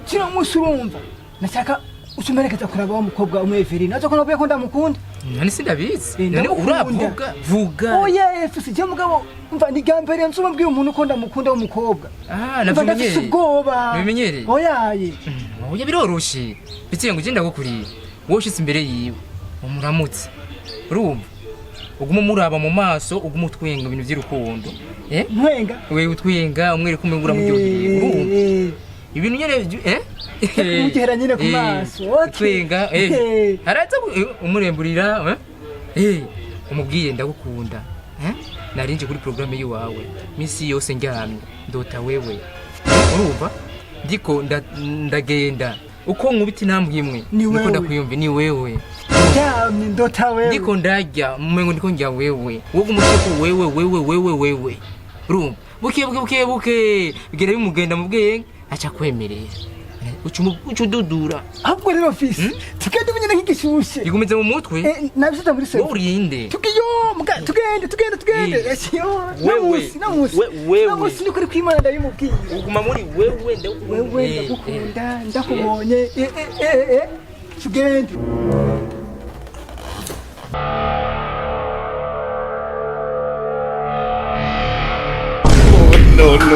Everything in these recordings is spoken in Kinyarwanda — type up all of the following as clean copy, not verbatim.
Kino musurumva nashaka usumerekeza kuraba wa mukobwa umweverina azo kono ko ndamukunda nani sindabizi nani uravuga vuga oya efuse je mugabo umva ni gambere nsuma mbwiye umuntu ko ndamukunda umukobwa navumenyere ubwoba bimenyere oya biroroshe bitiye ngo ugenda gukuriye woshitse imbere yiwe umuramutse urumva uguma muraba mu maso uguma utwenga ibintu by'urukundo ntwenga wewe utwenga umwere kumengura mu ryoheye urumva ibintu nyene ugera nyine ku maso twenga haraza umuremburira umubwiye ndagukunda narinje kuri programme yiwawe misi yose ndyamye ndota wewe urumva ndiko ndagenda uko nkubita intambwe imwe niko ndakwiyumva ni wewe ndyamye ndota wewe ndiko ndarya umengo ndiko njya wewe wowe umusheko wewe urumva buke bigera bimugenda mu bwenge acha kwemerera ucududura ahubwo rero fisi tugende bunyene nk'igishushe igumeze mu mutwe nabishita muri se urinde tugiyo tugende namusi niko ari kwimana ndabimubwiye uguma muri wewe ndagukunda ndakubonye tugende no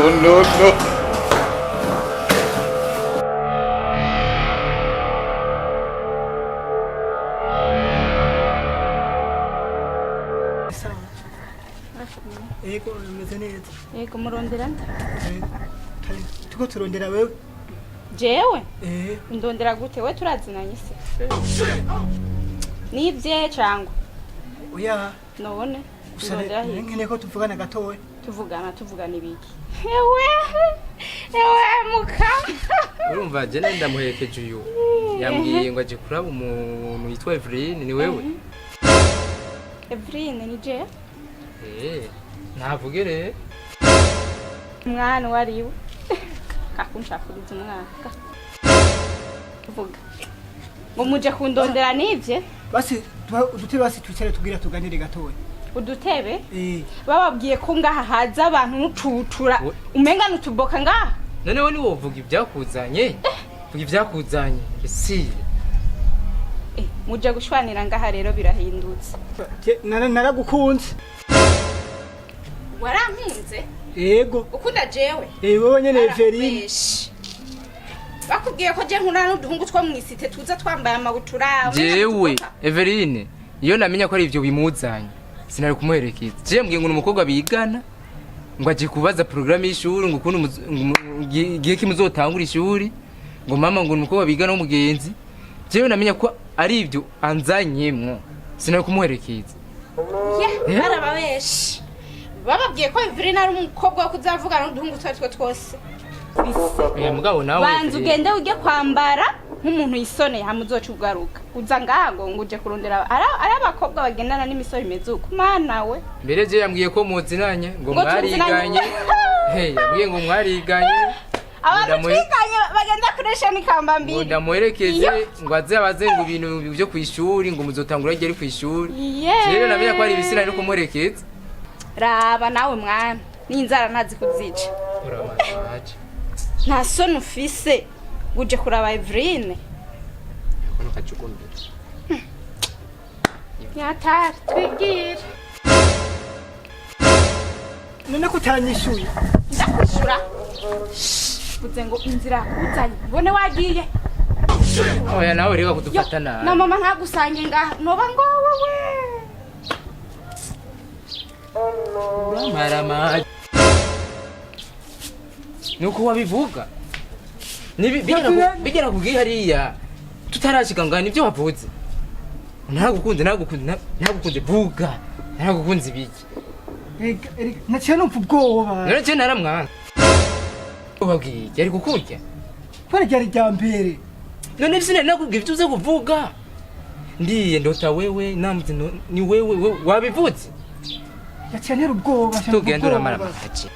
Ego meze neza. Ego murondera nda. Tuko turondera wewe. Jewe? Ndondera gute we turazinanye se? Nibye cyangwa? Oya. None. Ndondera he. Nkene ko tuvugana gatowe. Tuvugana ibiki? Ewe mukama. Urumva je ndamuherekeje uyu. Yambwiye ngo aje kuraba umuntu yitwa Evelyn ni wewe? Evelyn ni je? Navugere mwana wariwe kakunshakuriza umwana vuga ngo muje kundondera nivye basi udutebe basi twicare tugira tuganire gatowe udutebe bababwiye ko ngaha haza abantu n'ututura umenga n'utuboka ngaha none we ni wovuga ibyakuzanye vuga ibyakuzanye isi muje gushwanira ngaha rero birahindutse naragukunze warankunze yego ukunda jewe wowe nyene Evelyn bakubwiye ko je nkuna n'uduhungu two mwisite tuza twambaye amabutura jewe Evelyn iyo namenya ko ari ivyo bimuzanye sinari kumuherekeza je mbwiye ngo umukobwa bigana ngo aje kubaza programme y'ishuri ngo kuntu giye kimuzotangura ishuri ngo mama ngo umukobwa bigana w'umugenzi jewe namenya ko ari ivyo anzanyemwo sinari kumuherekeza arababeshi bababwiye ko Evelyn ari umukobwa wo kuzavugana n'uduhungu twose mugabo nawe banza ugende ujye kwambara nk'umuntu yisoneye hamuzoca ugaruka uza ngaho ngo uje kurondera ari abakobwa bagendana n'imisoro imeze uko mana we mbere je yambwiye ko muzinanye ngo mwariganye yambwiye ngo mwariganye abatwiganye bagenda kuresha n'ikambambi ngo ndamuherekeze ngo azabaze ngo ibintu byo kwishuri ngo muzotangura agere kwishuri rero namenya ko ari ibisina no kumuherekeza raba nawe mwana n'inzara ntazi kuzica nta soni ufise uje kuraba Evelyn nyatari twigire none kutanyishuye ndakwishura uze ngo inzira uzanye bone wagiye oya nawe reka kudufata nabi na mama ntagusange ngaha noba ngo wowe marama nuko wabivuga bigera kubwiye hariya tutarashika ngana ibyo wavuze ntagukunze vuga ntagukunze ibiki naciye numva ubwoba none je naramwana ubabwiye yari kukurya kwara ryari rya mbere none bisine nakubwiye ibyo uze kuvuga ndiye ndota wewe namze ni wewe wabivuze yaciye ntera ubwoba tugenda uramara amakaci